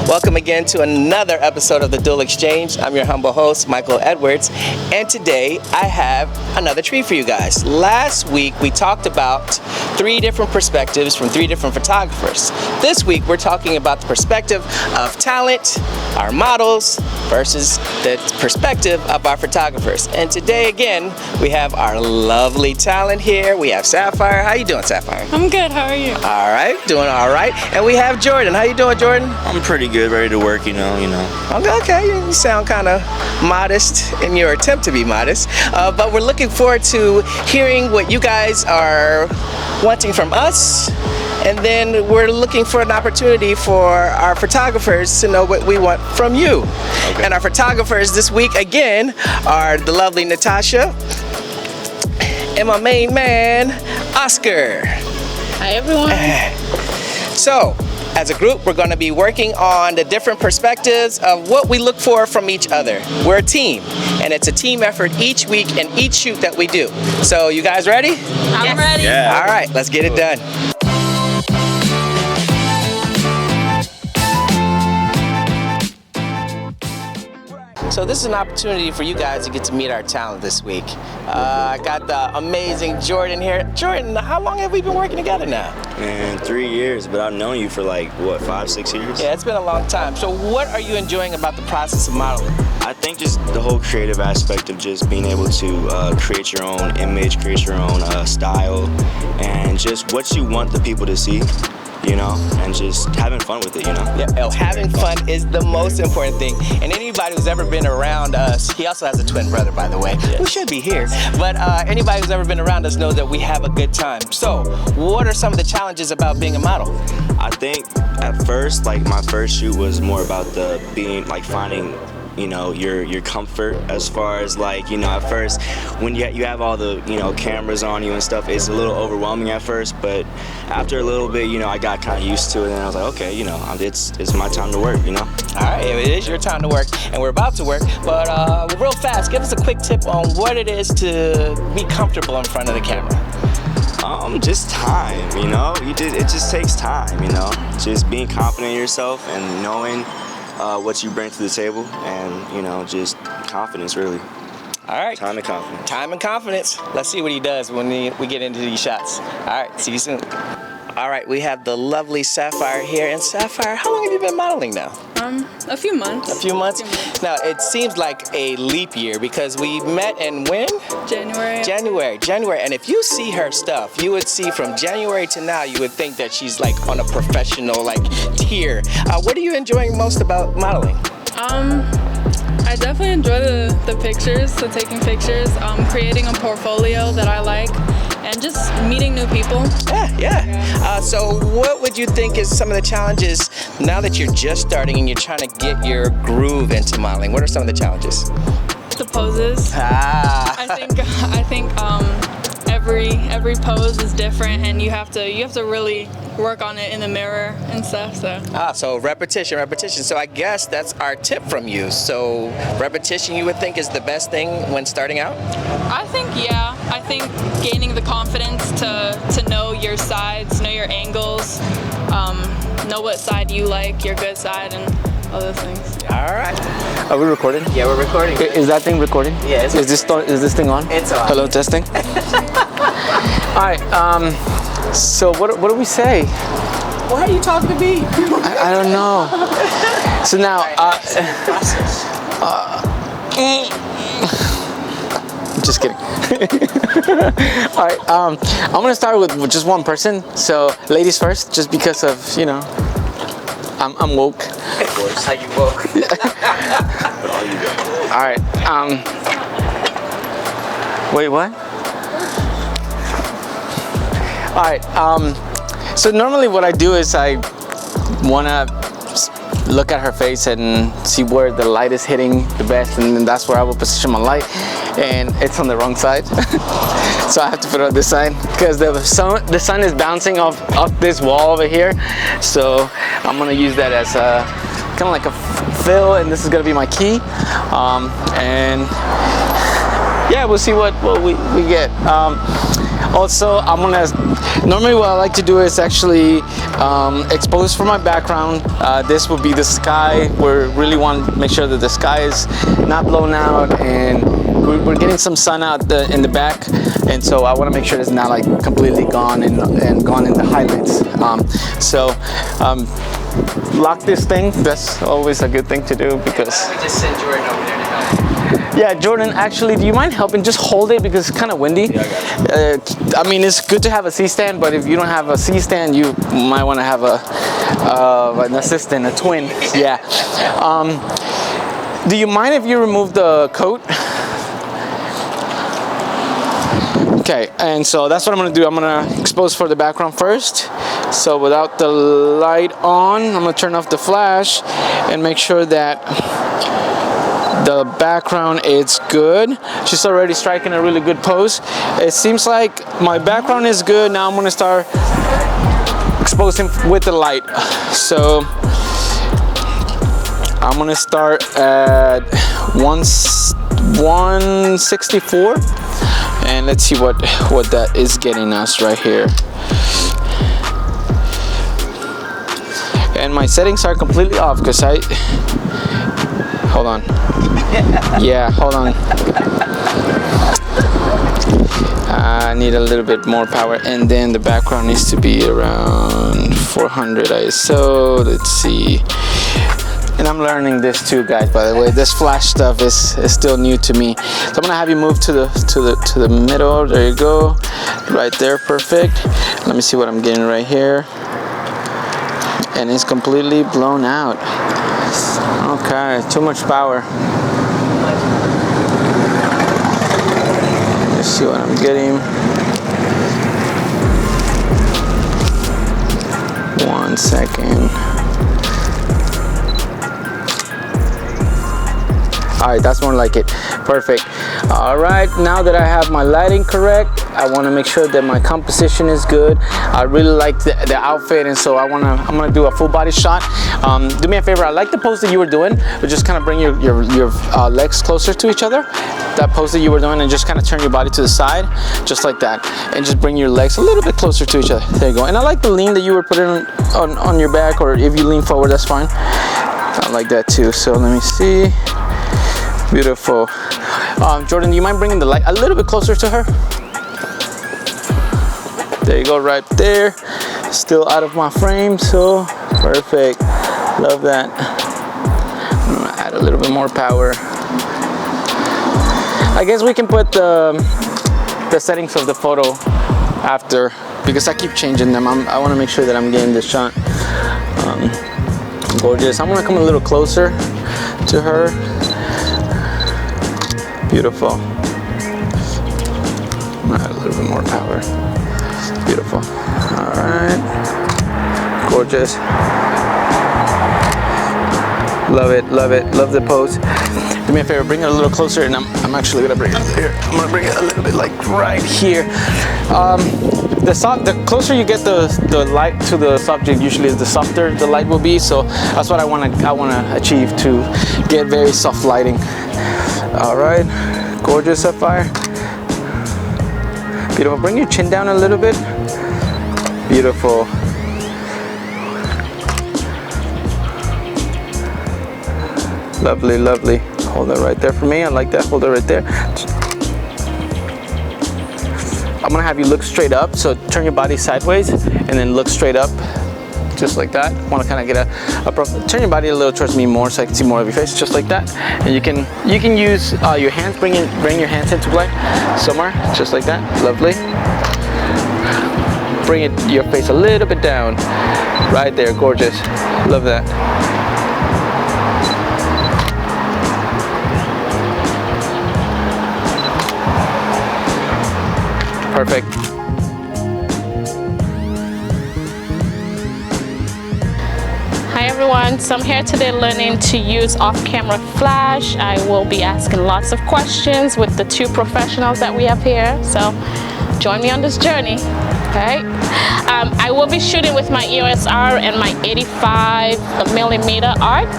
Welcome again to another episode of the Dual Exchange. I'm your humble host, Michael Edwards, and today I have another treat for you guys. Last week we talked about 3 different perspectives from 3 different photographers. This week we're talking about the perspective of talent, our models, versus the perspective of our photographers. And today again we have our lovely talent here. We have Sapphire. How you doing, Sapphire? I'm good. How are you? All right, doing all right. And we have Jordan. How you doing, Jordan? I'm pretty good, ready to work, you know. Okay, you sound kind of modest in your attempt to be modest, but we're looking forward to hearing what you guys are wanting from us, and then we're looking for an opportunity for our photographers to know what we want from you. Okay. And our photographers this week again are the lovely Natasha and my main man, Oscar. Hi everyone. So, as a group, we're going to be working on the different perspectives of what we look for from each other. We're a team, and it's a team effort each week and each shoot that we do. So, you guys ready? I'm ready. Yeah. All right, let's get it done. So this is an opportunity for you guys to get to meet our talent this week. I got the amazing Jordan here. Jordan, how long have we been working together now? Man, 3 years, but I've known you for like, what, 5, 6 years? Yeah, it's been a long time. So what are you enjoying about the process of modeling? I think just the whole creative aspect of just being able to create your own image, create your own style, and just what you want the people to see. You know, and just having fun with it, you know? Yeah, having fun is the most important thing. And anybody who's ever been around us, he also has a twin brother, by the way, who should be here. But anybody who's ever been around us knows that we have a good time. So, what are some of the challenges about being a model? I think at first, like my first shoot was more about the finding, you know, your comfort as far as like, you know, at first when you have all the, you know, cameras on you and stuff, it's a little overwhelming at first, but after a little bit, you know, I got kind of used to it, and I was like, okay, you know, it's my time to work, you know? All right, it is your time to work, and we're about to work, but real fast, give us a quick tip on what it is to be comfortable in front of the camera. Just time, you know? It just takes time, you know? Just being confident in yourself and knowing what you bring to the table, and, you know, just confidence, really. All right. Time and confidence. Time and confidence. Let's see what he does when we get into these shots. All right, see you soon. All right, we have the lovely Sapphire here. And Sapphire, how long have you been modeling now? A few months. A few months? Now, it seems like a leap year because we met in when? January. And if you see her stuff, you would see from January to now, you would think that she's like on a professional like tier. What are you enjoying most about modeling? I definitely enjoy the pictures, so taking pictures, creating a portfolio that I like, and just meeting new people. Yeah. So what would you think is some of the challenges now that you're just starting and you're trying to get your groove into modeling? What are some of the challenges? The poses. I think every pose is different, and you have to really work on it in the mirror and stuff. So repetition. So I guess that's our tip from you. So repetition, you would think, is the best thing when starting out? I think gaining the confidence to know your sides, know your angles, know what side you like, your good side, and other things. All right. Are we recording? Yeah, we're recording. Is that thing recording? Yeah. Is this thing on? It's on. Hello, testing. All right. So what do we say? Why are you talking to me? I don't know. So now, Just kidding. All right, I'm gonna start with just one person. So ladies first, just because of, you know, I'm woke. Of course, how you woke. All right. Wait, what? All right. So normally what I do is I wanna look at her face and see where the light is hitting the best, and then that's where I will position my light, and it's on the wrong side. So I have to put it on this side because the sun is bouncing off this wall over here. So I'm gonna use that as a kind of like a fill, and this is gonna be my key. And yeah, we'll see what we get. Also, normally what I like to do is actually expose for my background. This will be the sky. We really want to make sure that the sky is not blown out, and we're getting some sun out in the back, and so I want to make sure it's not like completely gone and gone in the highlights. Lock this thing. That's always a good thing to do because We just sent Jordan over there to help. yeah, Jordan, actually, do you mind helping just hold it because it's kind of windy? Yeah, I got it. I mean, it's good to have a C-stand, but if you don't have a C-stand, you might want to have an assistant, a twin. Yeah. Do you mind if you remove the coat? Okay, and so that's what I'm gonna do. I'm gonna expose for the background first. So without the light on, I'm gonna turn off the flash and make sure that the background is good. She's already striking a really good pose. It seems like my background is good. Now I'm gonna start exposing with the light. So I'm gonna start at 164, and let's see what that is getting us right here. And my settings are completely off because hold on. Yeah, hold on. I need a little bit more power, and then the background needs to be around 400 ISO. Let's see. And I'm learning this too, guys, by the way. This flash stuff is still new to me. So I'm gonna have you move to the middle. There you go. Right there, perfect. Let me see what I'm getting right here. And it's completely blown out. Okay, too much power. Let's see what I'm getting. 1 second. All right, that's more like it. Perfect. All right, now that I have my lighting correct, I want to make sure that my composition is good. I really like the outfit, and so I'm gonna do a full body shot. Do me a favor. I like the pose that you were doing, but just kind of bring your legs closer to each other. That pose that you were doing, and just kind of turn your body to the side, just like that, and just bring your legs a little bit closer to each other. There you go. And I like the lean that you were putting on your back, or if you lean forward, that's fine. I like that too. So let me see. Beautiful. Jordan, do you mind bringing the light a little bit closer to her? There you go, right there. Still out of my frame, so perfect. Love that. I'm gonna add a little bit more power. I guess we can put the settings of the photo after, because I keep changing them. I want to make sure that I'm getting this shot gorgeous. I'm gonna come a little closer to her. Beautiful. Add a little bit more power. Beautiful. All right. Gorgeous. Love it, love it, love the pose. Do me a favor, bring it a little closer, and I'm actually gonna bring it here. I'm gonna bring it a little bit like right here. The closer you get the light to the subject, usually the softer the light will be. So that's what I wanna achieve, to get very soft lighting. All right, gorgeous Sapphire. Beautiful. Bring your chin down a little bit. Beautiful. Lovely, lovely. Hold that right there for me. I like that. Hold it right there. I'm gonna have you look straight up. So turn your body sideways and then look straight up. just like that. Want to kind of get a turn your body a little towards me more so I can see more of your face, just like that. And you can use your hands, bring your hands into play somewhere, just like that. Lovely. Bring your face a little bit down, right there, gorgeous. Love that. Perfect. Hi everyone, so I'm here today learning to use off-camera flash. I will be asking lots of questions with the two professionals that we have here, so join me on this journey, okay? I will be shooting with my EOS R and my 85mm art,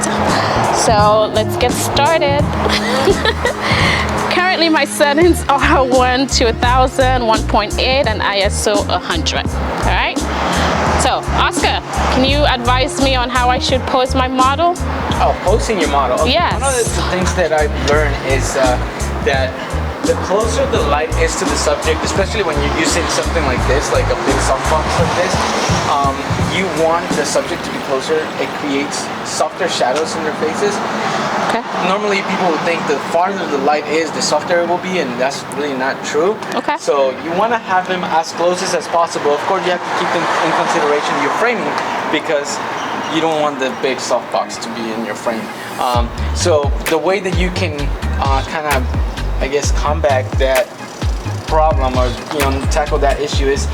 so let's get started. Currently my settings are 1 to 1000, 1.8 and ISO 100, all right? So, Oscar, can you advise me on how I should pose my model? Oh, posing your model. Okay. Yes. One of the things that I've learned is that the closer the light is to the subject, especially when you're using something like this, like a big softbox like this, you want the subject to be closer. It creates softer shadows in their faces. Okay. Normally people would think the farther the light is, the softer it will be, and that's really not true. Okay. So you want to have them as close as possible. Of course, you have to keep in consideration your framing, because you don't want the big softbox to be in your frame. So the way that you can kind of, I guess, combat that problem, or tackle that issue, is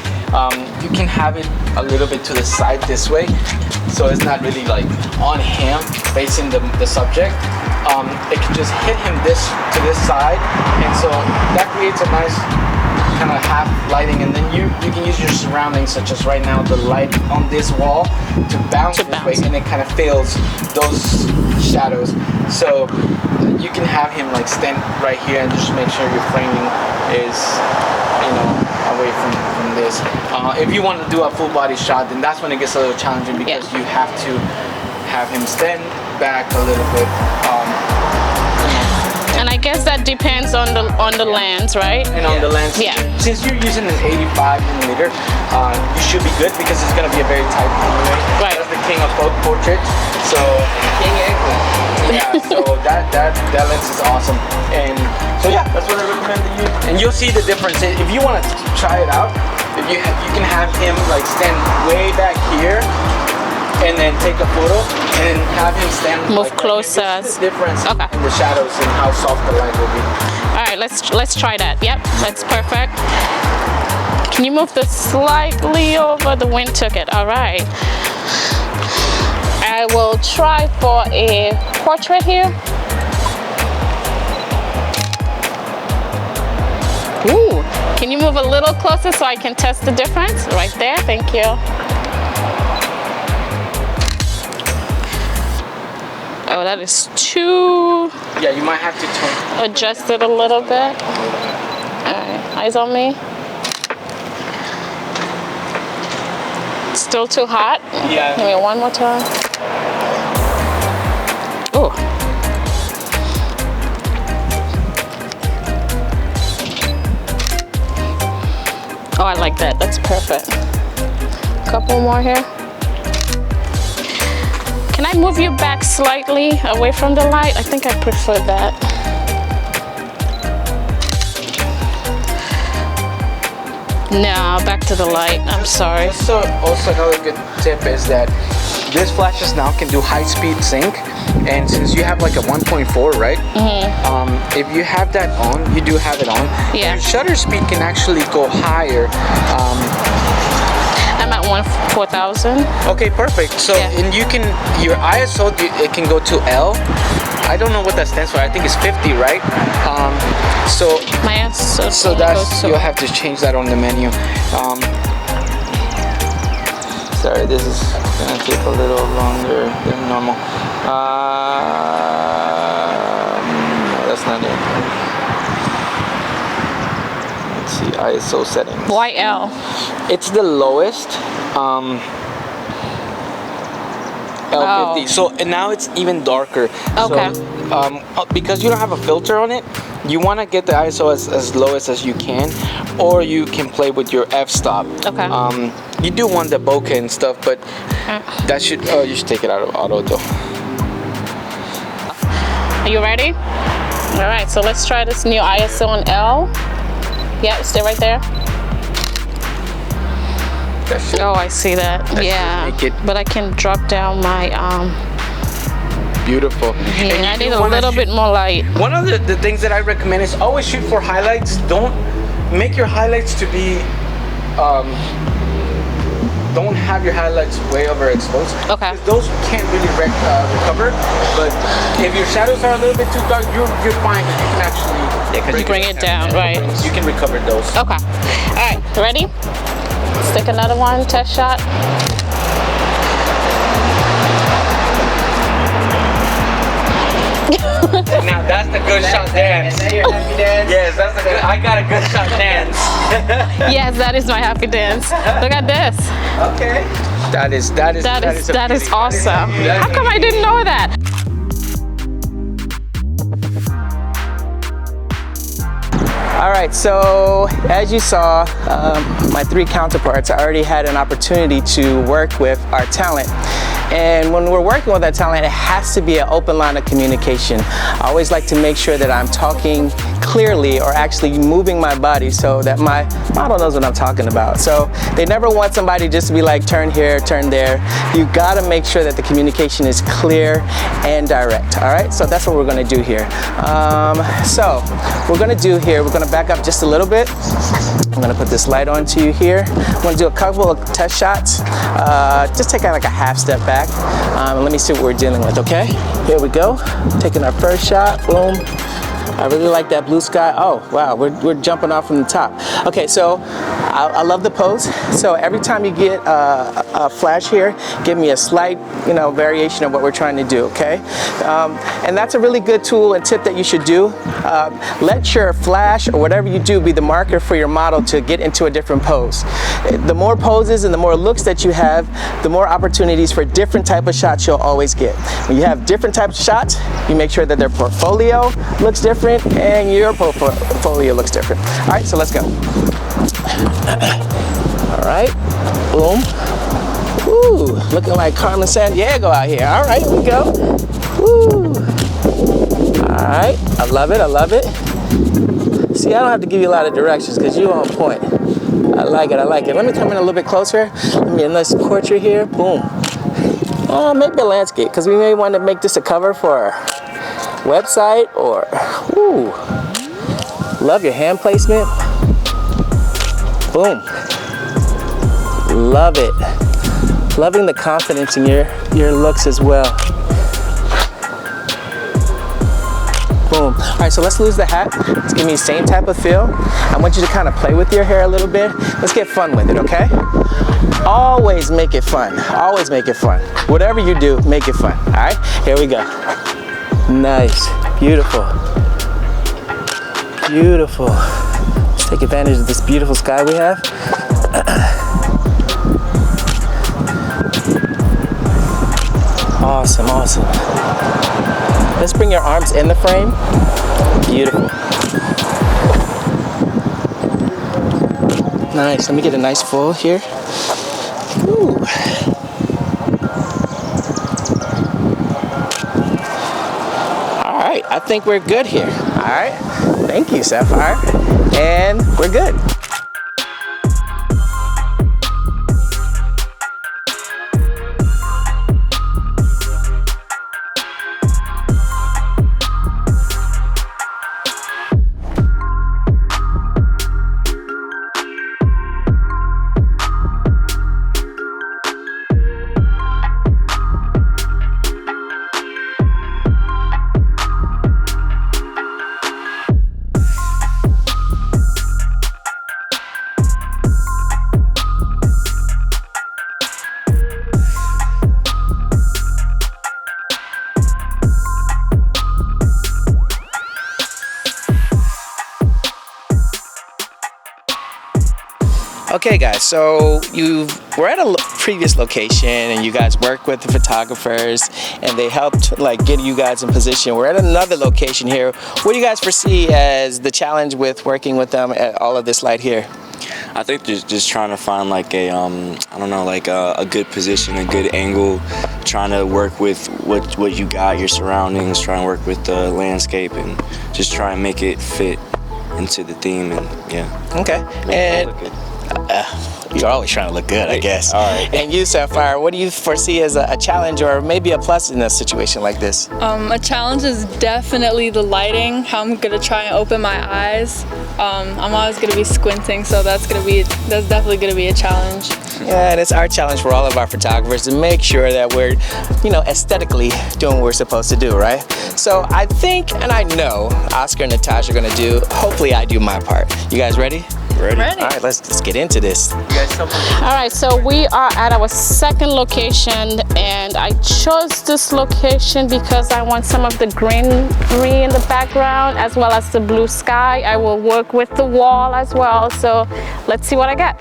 you can have it a little bit to the side this way, so it's not really like on him facing the subject. It can just hit him to this side, and so that creates a nice kind of half lighting, and then you can use your surroundings, such as right now the light on this wall, to bounce this way, and it kind of fills those shadows. So you can have him like stand right here and just make sure your framing is away from this. If you want to do a full body shot, then that's when it gets a little challenging, because you have to have him stand back a little bit. And I guess that depends on the lens, right? And on the lens, yeah. Since you're using an 85mm, you should be good, because it's going to be a very tight anyway. Right. That's the king of portraits. So king and queen. Yeah. So that lens is awesome. And so yeah, that's what I recommend to you. And you'll see the difference. If you want to try it out, you can have him like stand way back here, and then take a photo, and have him stand move like closer. The difference Okay. in the shadows and how soft the light will be. All right, let's try that. Yep, that's perfect. Can you move this slightly over? The wind took it. All right. I will try for a portrait here. Ooh, can you move a little closer so I can test the difference? Right there, thank you. Oh, that is too... Yeah, you might have to turn. Adjust it a little bit. All right, eyes on me. Still too hot? Yeah. Give me one more time. Ooh. Oh, I like that. That's perfect. Couple more here. Can I move you back slightly away from the light? I think I prefer that. No, back to the light. I'm sorry. So also another good tip is that this flashes now can do high-speed sync, and since you have like a 1.4, right? If you have that on, you do have it on. Yeah. Your shutter speed can actually go higher. I'm at 4000. Okay, perfect. So and you can your ISO it can go to L. I don't know what that stands for. I think it's 50, right? So My ISO. so that's you'll have to change that on the menu. Sorry, this is gonna take a little longer than normal. No, that's not it. Let's see, ISO settings. YL. It's the lowest. L50. So and now it's even darker. Okay. So, because you don't have a filter on it, you want to get the ISO as lowest as you can, or you can play with your f-stop. Okay. You do want the bokeh and stuff, but that should, you should take it out of auto though. Are you ready? All right, so let's try this new ISO on L. Yeah, stay right there. Oh, I see that. Yeah, but I can drop down my beautiful. Yeah, I need a little bit more light. One of the things that I recommend is always shoot for highlights. Don't make your highlights to be don't have your highlights way overexposed. Okay. Those can't really recover. But if your shadows are a little bit too dark, you're fine. You can actually bring it down, right? You can recover those. Okay. All right. Ready? Let's take another one. Test shot. Now that's the good shot dance. Is that your happy dance? Yes, that's the good. I got a good shot dance. Yes, that is my happy dance. Look at this. Okay. That is awesome. How come I didn't know that? All right, so as you saw, my three counterparts, I already had an opportunity to work with our talent. And when we're working with that talent, it has to be an open line of communication. I always like to make sure that I'm talking clearly or actually moving my body so that my model knows what I'm talking about. So they never want somebody just to be like, turn here, turn there. You gotta make sure that the communication is clear and direct, all right? So that's what we're gonna do here. We're gonna back up just a little bit. I'm gonna put this light on to you here. I'm gonna do a couple of test shots. Just take like a half step back. And let me see what we're dealing with, okay? Here we go. Taking our first shot, boom. I really like that blue sky. Oh, wow, we're jumping off from the top. Okay, so I love the pose. So every time you get a flash here, give me a slight, variation of what we're trying to do, okay? And that's a really good tool and tip that you should do. Let your flash or whatever you do be the marker for your model to get into a different pose. The more poses and the more looks that you have, the more opportunities for different type of shots you'll always get. When you have different types of shots, you make sure that their portfolio looks different and your portfolio looks different. All right, so let's go. All right, boom. Ooh, looking like Carmen Sandiego out here. All right, here we go. Woo. All right, I love it, I love it. See, I don't have to give you a lot of directions because you're on point. I like it, I like it. Let me come in a little bit closer. Let me get a nice portrait here, boom. Maybe a landscape, because we may want to make this a cover for our website or, ooh. Love your hand placement. Boom. Love it. Loving the confidence in your looks as well. Boom. All right, so let's lose the hat. Let's give me the same type of feel. I want you to kind of play with your hair a little bit. Let's get fun with it, okay? Always make it fun. Always make it fun. Whatever you do, make it fun. All right, here we go. Nice, beautiful. Beautiful. Let's take advantage of this beautiful sky we have. Awesome, awesome. Let's bring your arms in the frame. Beautiful. Nice, let me get a nice full here. Ooh. All right, I think we're good here. All right, thank you, Sapphire. And we're good. Okay guys, so we're at a previous location and you guys work with the photographers and they helped like get you guys in position. We're at another location here. What do you guys foresee as the challenge with working with them at all of this light here? I think just trying to find like a I don't know, like a good position, a good angle, trying to work with what you got, your surroundings, trying to work with the landscape and just try and make it fit into the theme and yeah. Okay. And you're always trying to look good, I guess. All right. And you, Sapphire, what do you foresee as a challenge or maybe a plus in a situation like this? A challenge is definitely the lighting, how I'm gonna try and open my eyes. I'm always gonna be squinting, so that's definitely gonna be a challenge. Yeah, and it's our challenge for all of our photographers to make sure that we're, aesthetically doing what we're supposed to do, right? So I think, and I know, Oscar and Natasha are gonna do, hopefully I do my part. You guys ready? Ready? All right, let's get into this. All right, so we are at our second location, and I chose this location because I want some of the greenery in the background as well as the blue sky. I will work with the wall as well, so let's see what I get.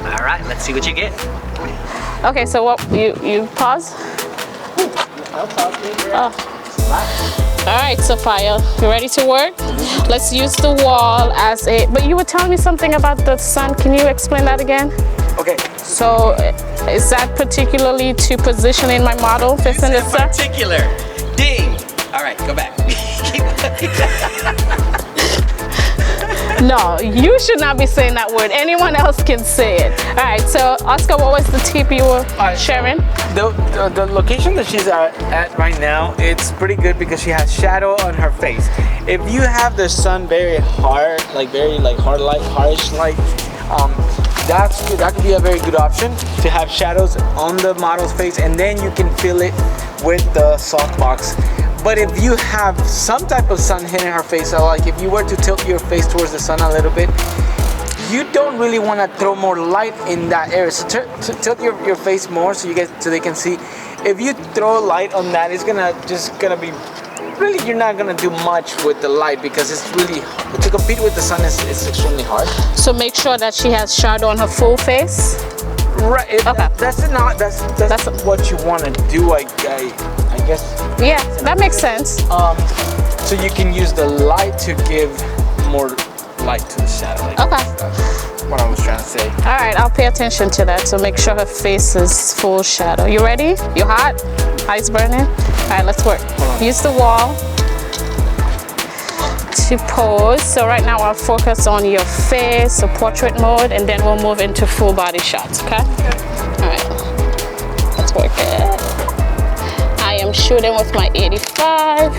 All right, let's see what you get. Okay, so what, you pause? I'll pause. Oh. All right, Sophia, you ready to work? Let's use the wall as a, but you were telling me something about the sun. Can you explain that again? Okay. So is that particularly to positioning my model facing the sun? Particular. Ding. All right, go back. No, you should not be saying that word. Anyone else can say it. All right, so Oscar, what was the tip you were sharing? The location that she's at right now, it's pretty good because she has shadow on her face. If you have the sun very hard, like very hard light, harsh light, that could be a very good option to have shadows on the model's face, and then you can fill it with the softbox. But if you have some type of sun hitting her face, so like if you were to tilt your face towards the sun a little bit, you don't really want to throw more light in that area. So tilt your face more so they can see. If you throw light on that, it's gonna be really, you're not gonna do much with the light because it's really, to compete with the sun is extremely hard. So make sure that she has shadow on her full face. Right. Okay. That's what you want to do. I guess. Yeah, that makes sense. So you can use the light to give more light to the shadow. Okay. That's what I was trying to say. All right, I'll pay attention to that. So make sure her face is full shadow. You ready? You hot? Eyes burning? All right, let's work. Use the wall to pose. So right now I'll focus on your face, so portrait mode, and then we'll move into full body shots, okay? All right, let's work it. I am shooting with my 85.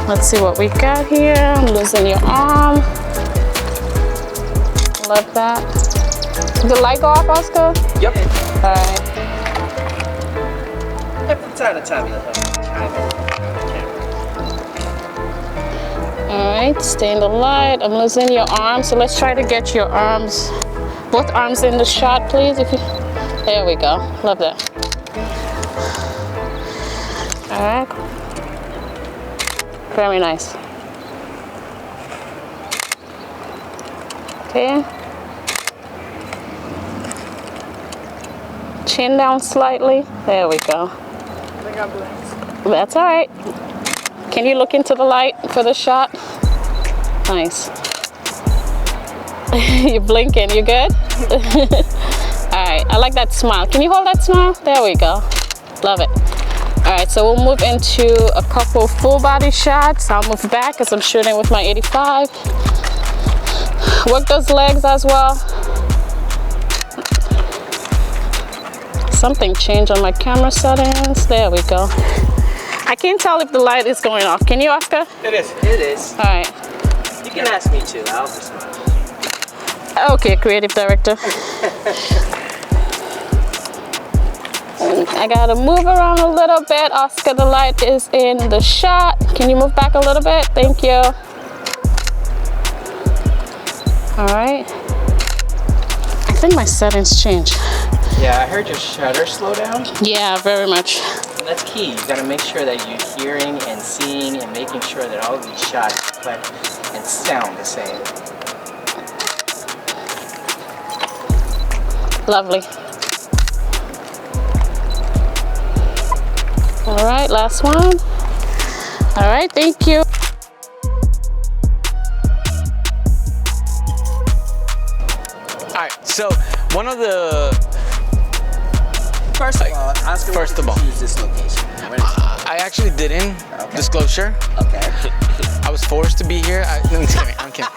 Let's see what we got here. I'm losing your arm. Love that. Did the light go off, Oscar? Yep. All right. From time to time, All right, stay in the light. I'm losing your arms, so let's try to get your arms, both arms in the shot, please. There we go. Love that. All right. Very nice. Okay. Chin down slightly. There we go. That's all right. Can you look into the light for the shot? Nice. You're blinking, you good? All right, I like that smile. Can you hold that smile? There we go. Love it. All right, so we'll move into a couple full body shots. I'll move back because I'm shooting with my 85. Work those legs as well. Something changed on my camera settings. There we go. I can't tell if the light is going off. Can you, Oscar? It is. It is. All right. You can ask me too. I'll respond. Okay, creative director. I gotta move around a little bit. Oscar, the light is in the shot. Can you move back a little bit? Thank you. All right. I think my settings changed. Yeah, I heard your shutter slow down. Yeah, very much. And that's key. You gotta make sure that you're hearing and seeing and making sure that all of these shots reflect and sound the same. Lovely. All right, last one. All right, thank you. All right, so one of the First of all, Oscar, First where of did all. you choose this location? I actually didn't. Disclosure. Okay. I was forced to be here. No, I'm kidding. I'm kidding.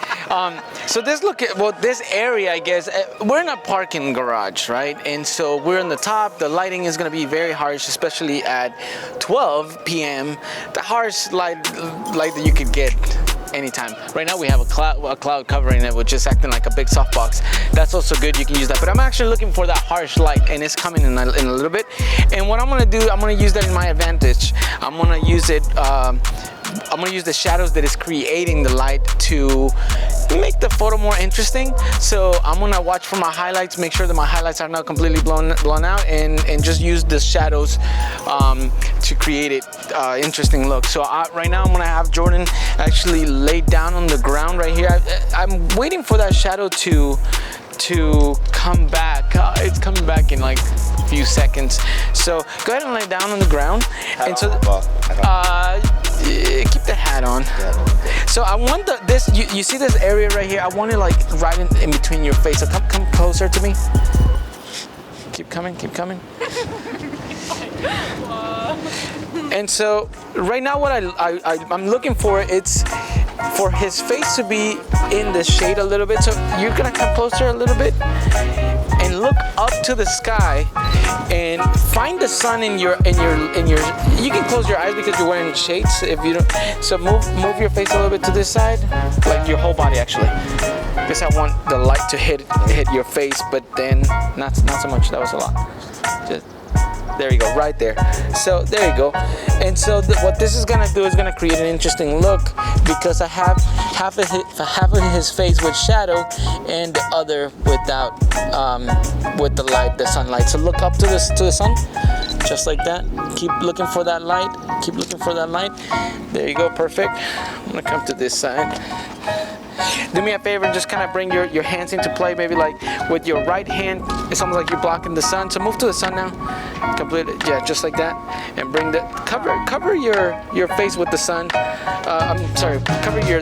So this area, I guess, we're in a parking garage, right? And so we're on the top. The lighting is going to be very harsh, especially at 12 p.m. The harsh light that you could get anytime. Right now we have a cloud covering it, which is acting like a big softbox. That's also good. You can use that. But I'm actually looking for that harsh light, and it's coming in a little bit. And what I'm going to do, I'm going to use that in my advantage. I'm going to use it. I'm going to use the shadows that is creating the light to make the photo more interesting. So I'm going to watch for my highlights, make sure that my highlights are not completely blown out, and just use the shadows to create it interesting look. So right now I'm going to have Jordan actually lay down on the ground right here. I'm waiting for that shadow to come back. It's coming back in like a few seconds. So go ahead and lay down on the ground. Keep the hat on. So I want this. You see this area right here? I want it like right in between your face. So come closer to me. Keep coming. Keep coming. And so right now, what I'm looking for, it's for his face to be in the shade a little bit. So you're gonna come closer a little bit and look up to the sky and find the sun in your. You can close your eyes because you're wearing shades. If you don't, so move your face a little bit to this side, like your whole body actually. Because I want the light to hit your face, but then not so much. That was a lot. Just. There you go, right there. So there you go. And so what this is gonna do is gonna create an interesting look because I have half of his face with shadow and the other without, with the light, the sunlight. So look up to the sun, just like that. Keep looking for that light. Keep looking for that light. There you go, perfect. I'm gonna come to this side. Do me a favor and just kind of bring your hands into play, maybe like with your right hand. It's almost like you're blocking the sun. So move to the sun now. Completely, yeah, just like that. And bring the cover your face with the sun. I'm sorry, cover your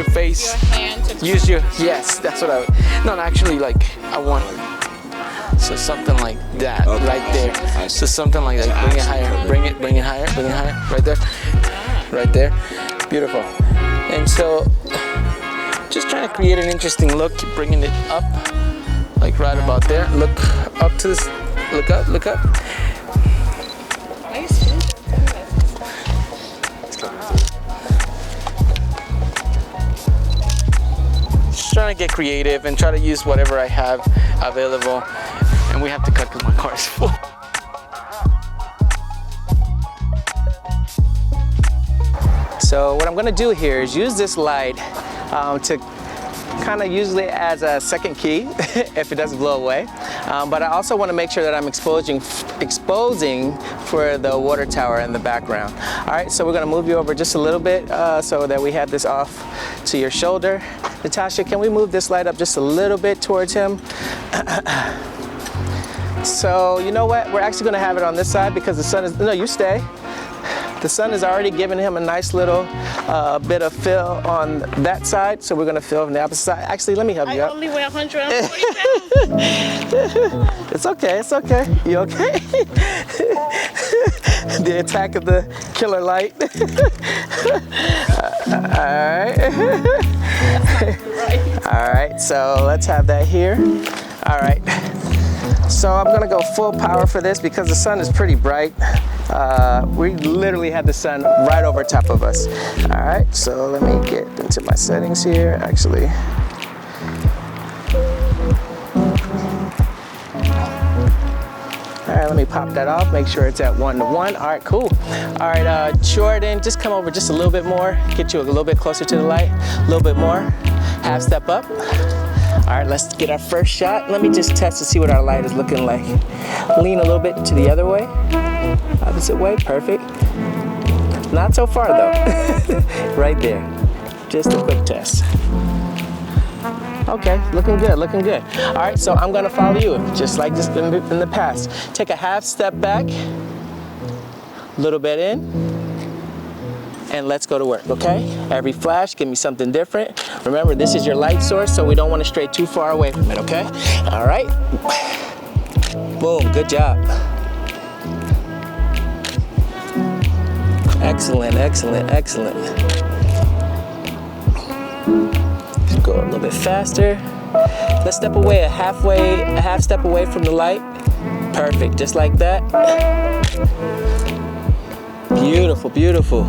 face. Your hand to Use your, yes, that's what I would. No, actually, like I want. So something like that, okay, right there. So something like that. Bring it higher. Bring it higher. Bring it higher. Right there. Right there. Beautiful. And so, just trying to create an interesting look. Keep bringing it up, like right about there. Look up to this. Look up. Look up. Just trying to get creative and try to use whatever I have available. And we have to cut because my car is full. So what I'm going to do here is use this light to kind of use it as a second key if it doesn't blow away. But I also want to make sure that I'm exposing for the water tower in the background. All right, so we're going to move you over just a little bit so that we have this off to your shoulder. Natasha, can we move this light up just a little bit towards him? So you know what? We're actually going to have it on this side because the sun is, no, you stay. The sun is already giving him a nice little bit of fill on that side, so we're going to fill on the opposite side. Actually, let me help you I out. only weigh 140 pounds. It's okay, it's okay. You okay? The attack of the killer light. All right, so let's have that here. All right. So I'm gonna go full power for this because the sun is pretty bright. We literally have the sun right over top of us. All right, so let me get into my settings here, actually. All right, let me pop that off, make sure it's at 1:1. All right, cool. All right, Jordan, just come over just a little bit more, get you a little bit closer to the light, a little bit more, half step up. All right, let's get our first shot. Let me just test to see what our light is looking like. Lean a little bit to the other way, opposite way, perfect. Not so far though, right there. Just a quick test. Okay, looking good, looking good. All right, so I'm gonna follow you, just like just in the past. Take a half step back, a little bit in, and let's go to work, okay? Every flash, give me something different. Remember, this is your light source, so we don't wanna stray too far away from it, okay? All right. Boom, good job. Excellent, excellent, excellent. Go a little bit faster. Let's step away a half step away from the light. Perfect, just like that. Beautiful, beautiful.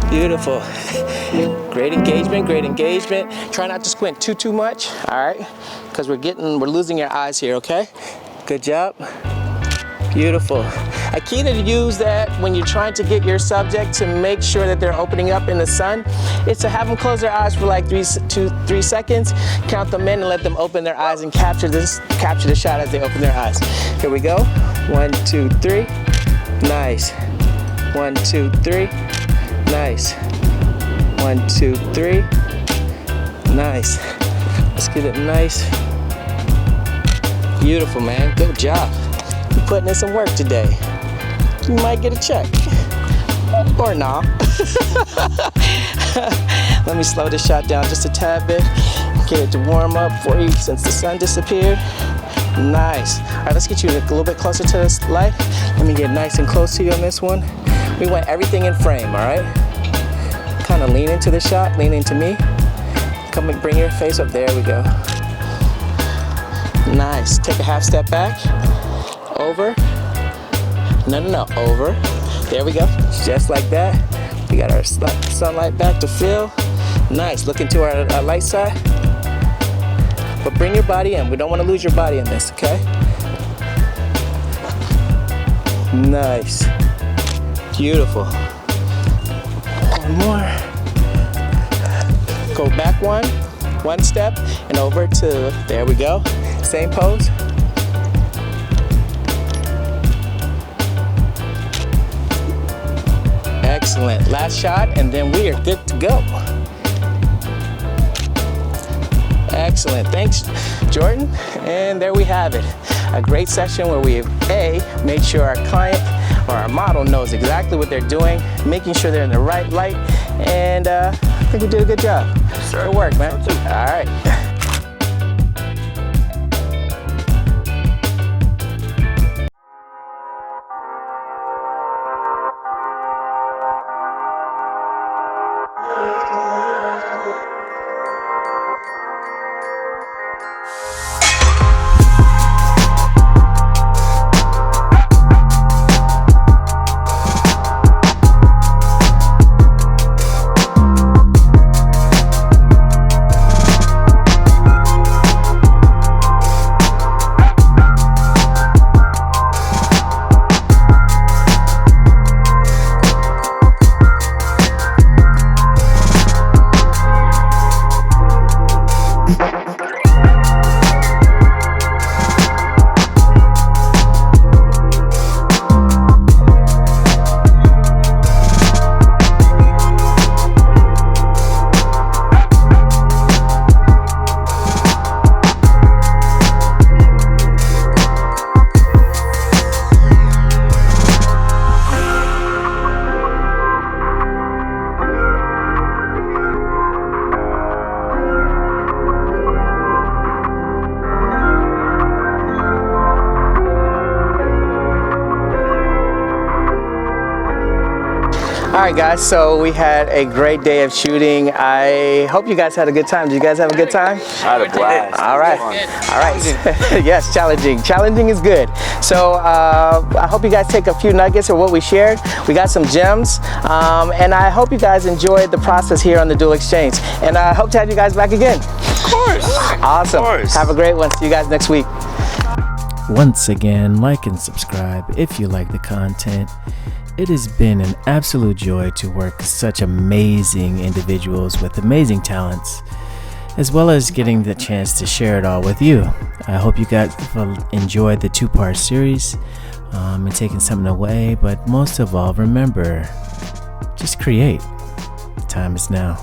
Beautiful. Great engagement, great engagement. Try not to squint too much, all right? Because we're losing your eyes here, okay? Good job. Beautiful. A key to use that when you're trying to get your subject to make sure that they're opening up in the sun is to have them close their eyes for like 3 seconds, count them in and let them open their eyes and capture the shot as they open their eyes. Here we go. 1, 2, 3. Nice. 1, 2, 3. Nice. 1, 2, 3. Nice. Let's get it nice. Beautiful, man. Good job. You're putting in some work today. You might get a check. Or not. Let me slow this shot down just a tad bit. Get it to warm up for you since the sun disappeared. Nice. All right, let's get you a little bit closer to this light. Let me get nice and close to you on this one. We want everything in frame, all right? Kind of lean into the shot, lean into me. Come and bring your face up. There we go. Nice. Take a half step back. Over. No, over. There we go. Just like that. We got our sunlight back to fill. Nice. Look into our light side. But bring your body in. We don't want to lose your body in this, okay? Nice. Beautiful. One more. Go back one step, and over to, there we go. Same pose. Excellent. Last shot, and then we are good to go. Excellent. Thanks, Jordan. And there we have it. A great session where we have made sure our client or our model knows exactly what they're doing, making sure they're in the right light, and I think we did a good job. Sure. Good work, man. All right. Alright guys, so we had a great day of shooting. I hope you guys had a good time. Did you guys have a good time? I had a blast. Alright. Alright. Yes, challenging. Challenging is good. So I hope you guys take a few nuggets of what we shared. We got some gems. And I hope you guys enjoyed the process here on the Dual Exchange. And I hope to have you guys back again. Of course. Awesome. Of course. Have a great one. See you guys next week. Once again, like and subscribe if you like the content. It has been an absolute joy to work with such amazing individuals with amazing talents, as well as getting the chance to share it all with you. I hope you guys enjoyed the two-part series and taking something away, but most of all, remember, just create. The time is now.